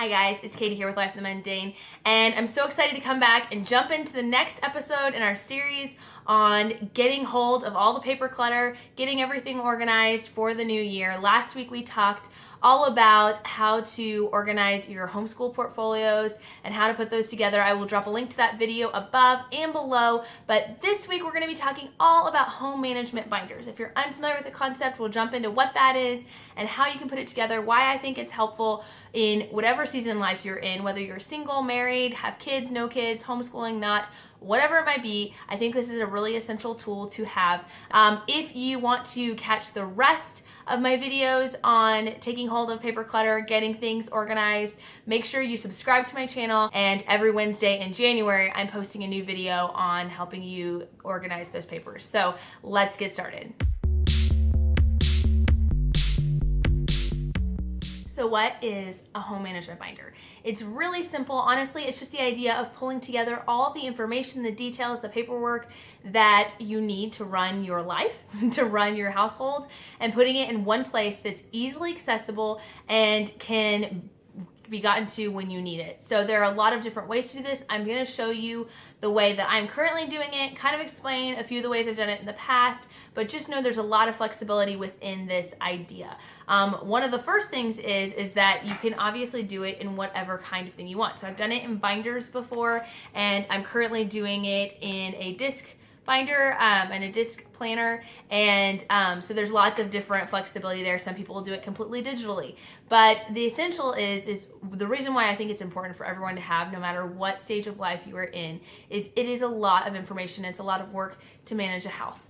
Hi guys, it's Katie here with Life in the Mundane, and I'm so excited to come back and jump into the next episode in our series on getting hold of all the paper clutter, getting everything organized for the new year. Last week we talked all about how to organize your homeschool portfolios and how to put those together. I will drop a link to that video above and below, but this week we're going to be talking all about home management binders. If you're unfamiliar with the concept, we'll jump into what that is and how you can put it together, why I think it's helpful in whatever season in life you're in, whether you're single, married, have kids, no kids, homeschooling, not, whatever it might be. I think this is a really essential tool to have. If you want to catch the rest of my videos on taking hold of paper clutter, getting things organized, make sure you subscribe to my channel, and every Wednesday in January I'm posting a new video on helping you organize those papers. So let's get started. So what is a home management binder? It's really simple. Honestly, it's just the idea of pulling together all the information, the details, the paperwork that you need to run your life, to run your household, and putting it in one place that's easily accessible and can be gotten to when you need it. So there are a lot of different ways to do this. I'm going to show you the way that I'm currently doing it, kind of explain a few of the ways I've done it in the past, but just know there's a lot of flexibility within this idea. One of the first things is that you can obviously do it in whatever kind of thing you want. So I've done it in binders before, and I'm currently doing it in a disc binder and a disc planner, and so there's lots of different flexibility there. Some people will do it completely digitally, but the essential is the reason why I think it's important for everyone to have, no matter what stage of life you are in, is it is a lot of information. It's a lot of work to manage a house.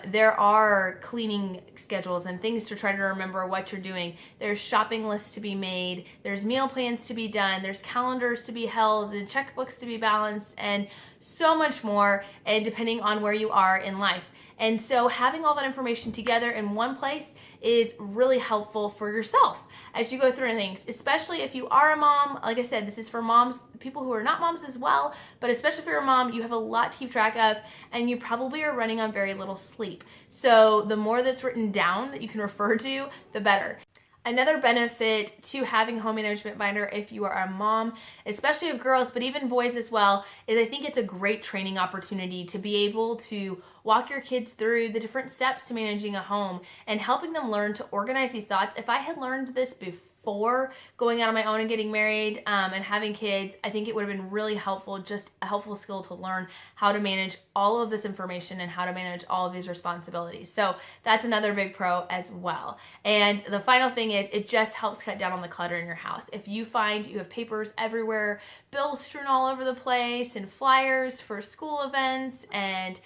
There are cleaning schedules and things to try to remember what you're doing. There's shopping lists to be made. There's meal plans to be done. There's calendars to be held and checkbooks to be balanced and so much more, and depending on where you are in life. And so having all that information together in one place is really helpful for yourself as you go through things, especially if you are a mom. Like I said, this is for moms, people who are not moms as well, but especially if you're a mom, you have a lot to keep track of, and you probably are running on very little sleep. So the more that's written down that you can refer to, the better. Another benefit to having a home management binder if you are a mom, especially of girls, but even boys as well, is I think it's a great training opportunity to be able to walk your kids through the different steps to managing a home and helping them learn to organize these thoughts. If I had learned this before going out on my own and getting married and having kids, I think it would have been really helpful, just a helpful skill to learn how to manage all of this information and how to manage all of these responsibilities. So that's another big pro as well. And the final thing is it just helps cut down on the clutter in your house. If you find you have papers everywhere, bills strewn all over the place, and flyers for school events, and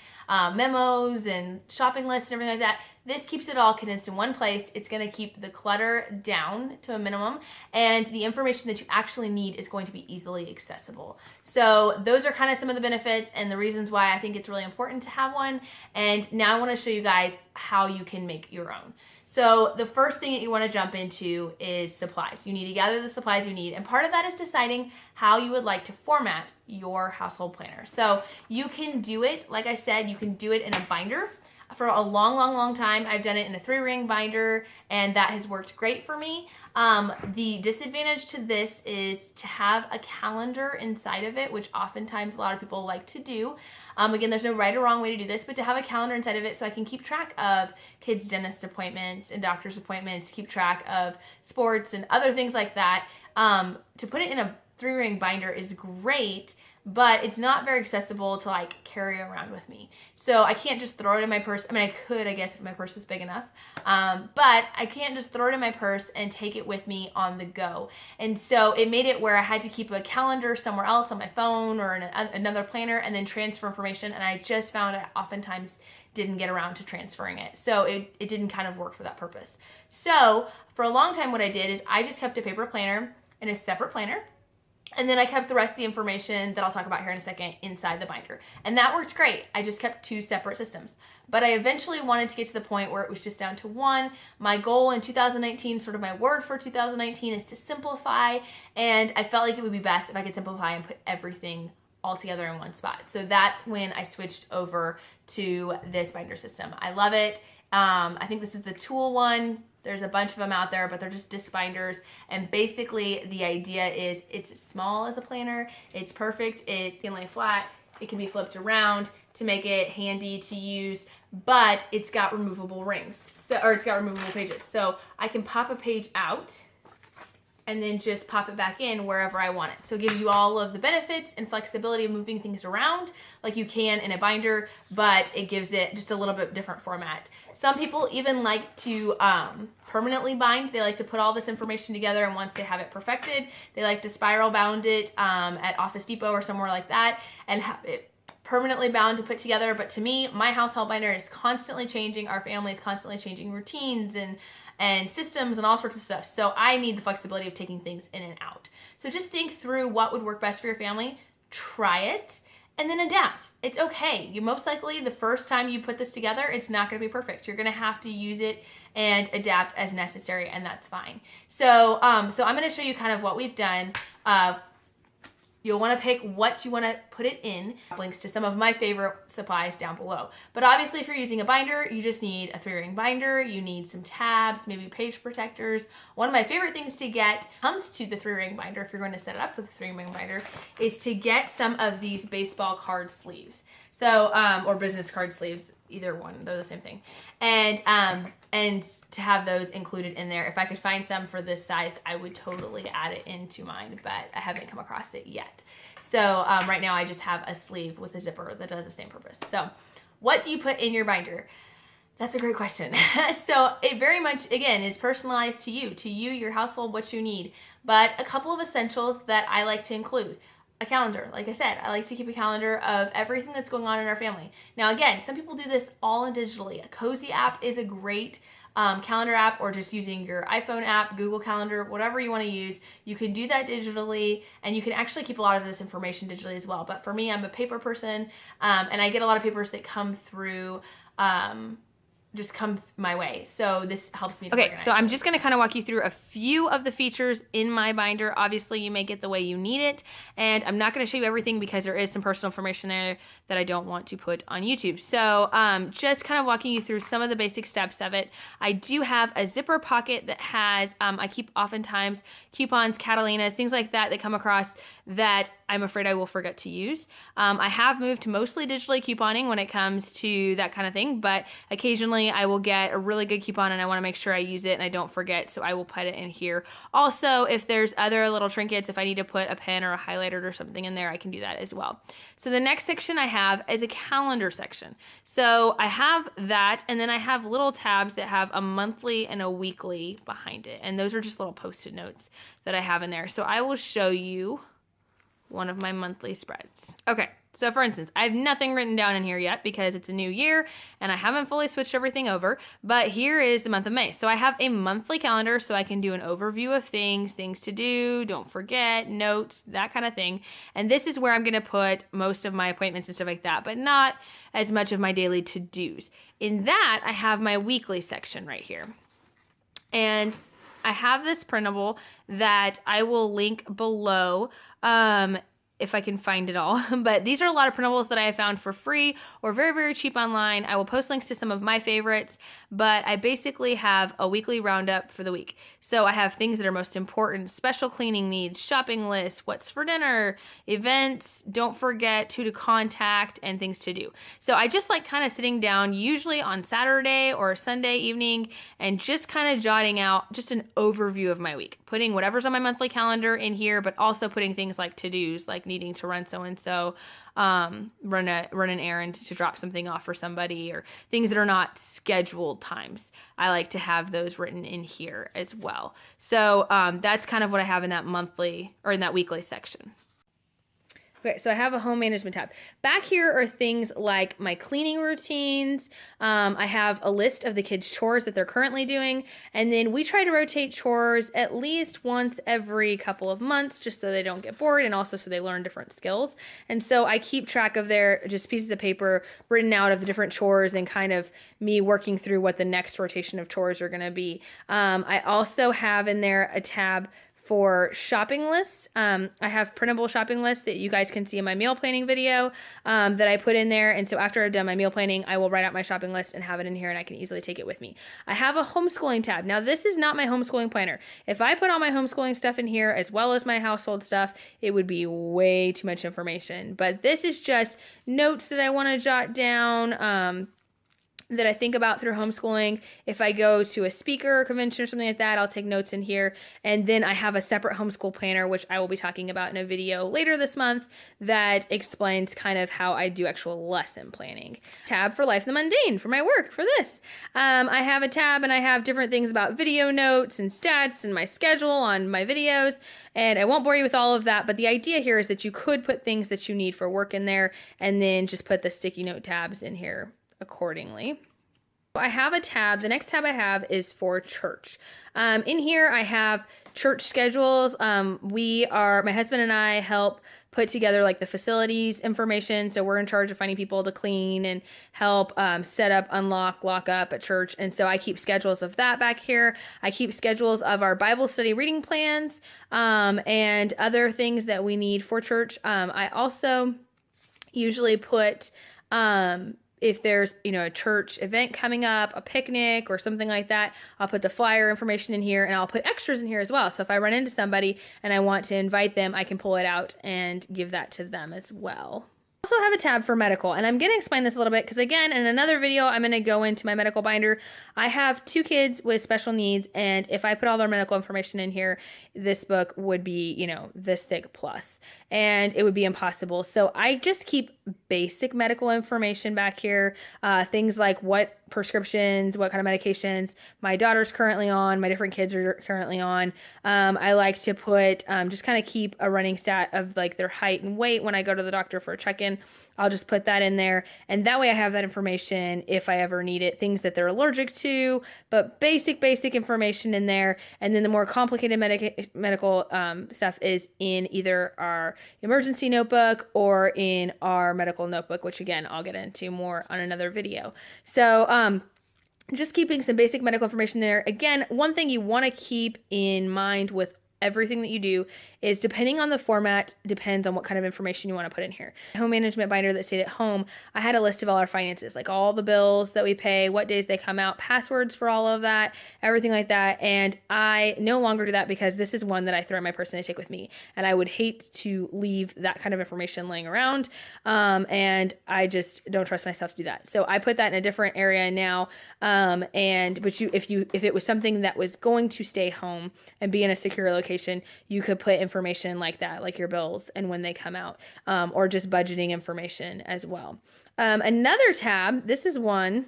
memos and shopping lists and everything like that, this keeps it all condensed in one place. It's going to keep the clutter down to a minimum, and the information that you actually need is going to be easily accessible. So those are kind of some of the benefits and the reasons why I think it's really important to have one. And now I want to show you guys how you can make your own. So the first thing that you want to jump into is supplies. You need to gather the supplies you need, and part of that is deciding how you would like to format your household planner. So you can do it, like I said, you can do it in a binder. For a long time, I've done it in a 3-ring binder, and that has worked great for me. The disadvantage to this is to have a calendar inside of it, which oftentimes a lot of people like to do. Again, there's no right or wrong way to do this, but to have a calendar inside of it so I can keep track of kids' dentist appointments and doctor's appointments, keep track of sports and other things like that. To put it in a 3-ring binder is great, but it's not very accessible to like carry around with me. So I can't just throw it in my purse. I mean, I could, I guess, if my purse was big enough, but I can't just throw it in my purse and take it with me on the go. And so it made it where I had to keep a calendar somewhere else on my phone or in another planner and then transfer information. And I just found I oftentimes didn't get around to transferring it. So it didn't kind of work for that purpose. So for a long time, what I did is I just kept a paper planner in a separate planner. And then I kept the rest of the information that I'll talk about here in a second inside the binder. And that worked great. I just kept 2 separate systems. But I eventually wanted to get to the point where it was just down to 1. My goal in 2019, sort of my word for 2019, is to simplify. And I felt like it would be best if I could simplify and put everything all together in one spot. So that's when I switched over to this binder system. I love it. I think this is the tool one. There's a bunch of them out there, but they're just disc binders. And basically the idea is it's as small as a planner. It's perfect. It can lay flat. It can be flipped around to make it handy to use, but it's got removable rings. Or it's got removable pages. So I can pop a page out and then just pop it back in wherever I want it. So it gives you all of the benefits and flexibility of moving things around like you can in a binder, but it gives it just a little bit different format. Some people even like to permanently bind. They like to put all this information together, and once they have it perfected, they like to spiral bound it at Office Depot or somewhere like that and have it permanently bound to put together. But to me, my household binder is constantly changing. Our family is constantly changing routines and systems and all sorts of stuff. So I need the flexibility of taking things in and out. So just think through what would work best for your family, try it, and then adapt. It's okay. You most likely, the first time you put this together, it's not gonna be perfect. You're gonna have to use it and adapt as necessary, and that's fine. So, so I'm gonna show you kind of what we've done. You'll want to pick what you want to put it in. Links to some of my favorite supplies down below. But obviously if you're using a binder, you just need a 3-ring binder. You need some tabs, maybe page protectors. One of my favorite things to get comes to the 3-ring binder, if you're going to set it up with a 3-ring binder, is to get some of these baseball card sleeves. So, or business card sleeves, either one, they're the same thing. And to have those included in there. If I could find some for this size, I would totally add it into mine, but I haven't come across it yet. So right now I just have a sleeve with a zipper that does the same purpose. So what do you put in your binder? That's a great question. So it very much, again, is personalized to you, your household, what you need. But a couple of essentials that I like to include. A calendar. Like I said, I like to keep a calendar of everything that's going on in our family. Now again, some people do this all digitally. A Cozy app is a great calendar app, or just using your iPhone app, Google Calendar, whatever you want to use. You can do that digitally, and you can actually keep a lot of this information digitally as well. But for me, I'm a paper person, and I get a lot of papers that come through just come my way. So this helps me to organize. So I'm just going to kind of walk you through a few of the features in my binder. Obviously, you make it the way you need it, and I'm not going to show you everything because there is some personal information there that I don't want to put on YouTube. So just kind of walking you through some of the basic steps of it. I do have a zipper pocket that has, I keep oftentimes coupons, Catalinas, things like that come across that I'm afraid I will forget to use. I have moved to mostly digitally couponing when it comes to that kind of thing, but occasionally I will get a really good coupon and I want to make sure I use it and I don't forget, so I will put it in here. Also, if there's other little trinkets, if I need to put a pen or a highlighter or something in there, I can do that as well. So the next section I have is a calendar section. So I have that, and then I have little tabs that have a monthly and a weekly behind it, and those are just little post-it notes that I have in there. So I will show you one of my monthly spreads. Okay, so for instance, I have nothing written down in here yet because it's a new year and I haven't fully switched everything over, but here is the month of May. So I have a monthly calendar so I can do an overview of things to do, don't forget, notes, that kind of thing. And this is where I'm gonna put most of my appointments and stuff like that, but not as much of my daily to-dos. In that, I have my weekly section right here. And I have this printable that I will link below if I can find it all. But these are a lot of printables that I have found for free or very, very cheap online. I will post links to some of my favorites, but I basically have a weekly roundup for the week. So I have things that are most important, special cleaning needs, shopping lists, what's for dinner, events, don't forget who to contact, and things to do. So I just like kind of sitting down usually on Saturday or Sunday evening and just kind of jotting out just an overview of my week, putting whatever's on my monthly calendar in here, but also putting things like to-dos, like needing to run so-and-so, run an errand to drop something off for somebody, or things that are not scheduled times. I like to have those written in here as well. So that's kind of what I have in that monthly or in that weekly section. Okay, so I have a home management tab. Back here are things like my cleaning routines. I have a list of the kids' chores that they're currently doing. And then we try to rotate chores at least once every couple of months just so they don't get bored and also so they learn different skills. And so I keep track of their just pieces of paper written out of the different chores and kind of me working through what the next rotation of chores are going to be. I also have in there a tab for shopping lists. I have printable shopping lists that you guys can see in my meal planning video that I put in there. And so after I've done my meal planning, I will write out my shopping list and have it in here, and I can easily take it with me. I have a homeschooling tab. Now, this is not my homeschooling planner. If I put all my homeschooling stuff in here as well as my household stuff, it would be way too much information. But this is just notes that I want to jot down, that I think about through homeschooling. If I go to a speaker or convention or something like that, I'll take notes in here. And then I have a separate homeschool planner, which I will be talking about in a video later this month, that explains kind of how I do actual lesson planning. Tab for Life in the Mundane for my work for this. I have a tab and I have different things about video notes and stats and my schedule on my videos. And I won't bore you with all of that, but the idea here is that you could put things that you need for work in there and then just put the sticky note tabs in here accordingly. I have a tab. The next tab I have is for church. In here I have church schedules. My husband and I help put together like the facilities information. So we're in charge of finding people to clean and help set up, unlock, lock up at church. And so I keep schedules of that back here. I keep schedules of our Bible study reading plans and other things that we need for church. I also usually put if there's, a church event coming up, a picnic or something like that, I'll put the flyer information in here, and I'll put extras in here as well. So if I run into somebody and I want to invite them, I can pull it out and give that to them as well. I also have a tab for medical, and I'm going to explain this a little bit because, again, in another video, I'm going to go into my medical binder. I have 2 kids with special needs, and if I put all their medical information in here, this book would be, this thick plus, and it would be impossible. So I just keep basic medical information back here, things like what prescriptions, what kind of medications my daughter's currently on, my different kids are currently on. I like to put, just kind of keep a running stat of like their height and weight when I go to the doctor for a check-in. I'll just put that in there, and that way I have that information if I ever need it. Things that they're allergic to, but basic information in there. And then the more complicated medical stuff is in either our emergency notebook or in our medical notebook, which again, I'll get into more on another video. So just keeping some basic medical information there. Again, one thing you want to keep in mind with everything that you do is, depending on the format, depends on what kind of information you want to put in here. Home management binder that stayed at home, I had a list of all our finances, like all the bills that we pay, what days they come out, passwords for all of that, everything like that. And I no longer do that because this is one that I throw in my purse and I take with me. And I would hate to leave that kind of information laying around. And I just don't trust myself to do that. So I put that in a different area now. But if it was something that was going to stay home and be in a secure location, you could put information like that, like your bills and when they come out, or just budgeting information as well. Another tab, this is one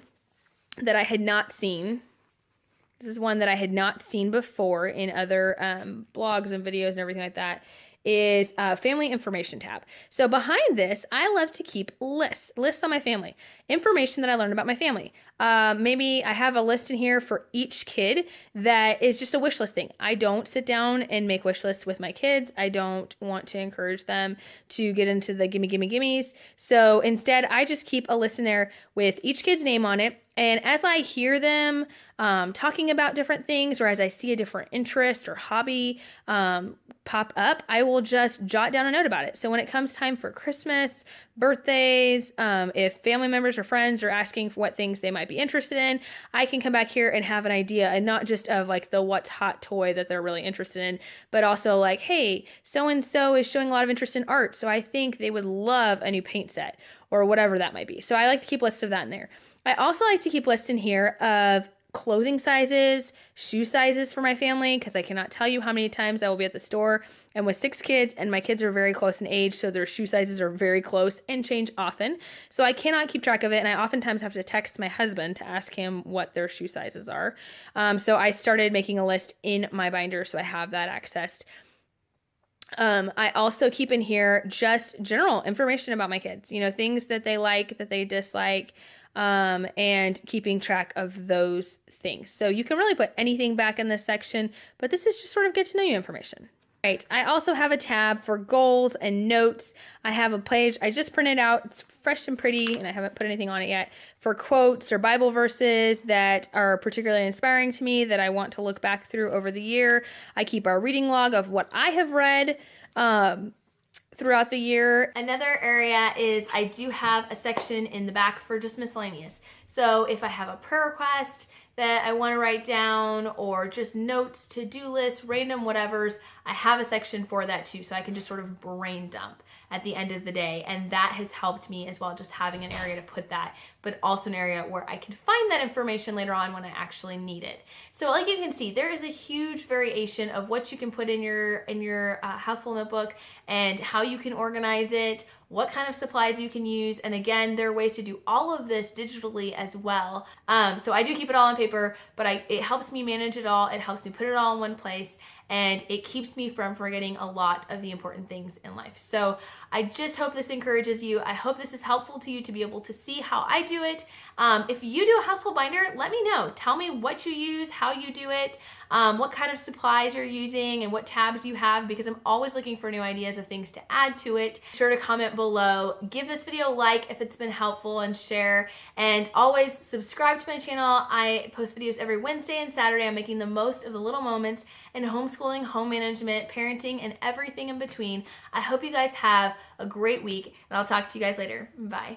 that I had not seen. This is one that I had not seen before in other blogs and videos and everything like that, is a family information tab. So behind this, I love to keep lists on my family, information that I learned about my family. Maybe I have a list in here for each kid that is just a wish list thing. I don't sit down and make wish lists with my kids. I don't want to encourage them to get into the gimmes. So instead, I just keep a list in there with each kid's name on it. And as I hear them talking about different things, or as I see a different interest or hobby pop up, I will just jot down a note about it. So when it comes time for Christmas, birthdays, if family members or friends are asking for what things they might be interested in, I can come back here and have an idea, and not just of like the what's hot toy that they're really interested in, but also like, hey, so-and-so is showing a lot of interest in art, so I think they would love a new paint set, or whatever that might be. So I like to keep lists of that in there. I also like to keep lists in here of clothing sizes, shoe sizes for my family, because I cannot tell you how many times I will be at the store and with 6 kids, and my kids are very close in age, so their shoe sizes are very close and change often. So I cannot keep track of it, and I oftentimes have to text my husband to ask him what their shoe sizes are. So I started making a list in my binder, so I have that accessed. I also keep in here just general information about my kids, things that they like, that they dislike, and keeping track of those things. So you can really put anything back in this section, but this is just sort of get to know you information. Right. I also have a tab for goals and notes. I have a page I just printed out. It's fresh and pretty, and I haven't put anything on it yet, for quotes or Bible verses that are particularly inspiring to me that I want to look back through over the year. I keep a reading log of what I have read throughout the year. Another area is I do have a section in the back for just miscellaneous. So if I have a prayer request that I want to write down, or just notes, to-do lists, random whatevers, I have a section for that too, so I can just sort of brain dump at the end of the day, and that has helped me as well, just having an area to put that, but also an area where I can find that information later on when I actually need it. So like you can see, there is a huge variation of what you can put in your household notebook and how you can organize it, what kind of supplies you can use, and again, there are ways to do all of this digitally as well. So I do keep it all on paper, but it helps me manage it all. It helps me put it all in one place, and it keeps me from forgetting a lot of the important things in life. So I just hope this encourages you. I hope this is helpful to you to be able to see how I do it. If you do a household binder, let me know. Tell me what you use, how you do it, what kind of supplies you're using, and what tabs you have, because I'm always looking for new ideas of things to add to it. Be sure to comment below. Give this video a like if it's been helpful, and share. And always subscribe to my channel. I post videos every Wednesday and Saturday. I'm making the most of the little moments in homeschooling, home management, parenting, and everything in between. I hope you guys have a great week, and I'll talk to you guys later. Bye.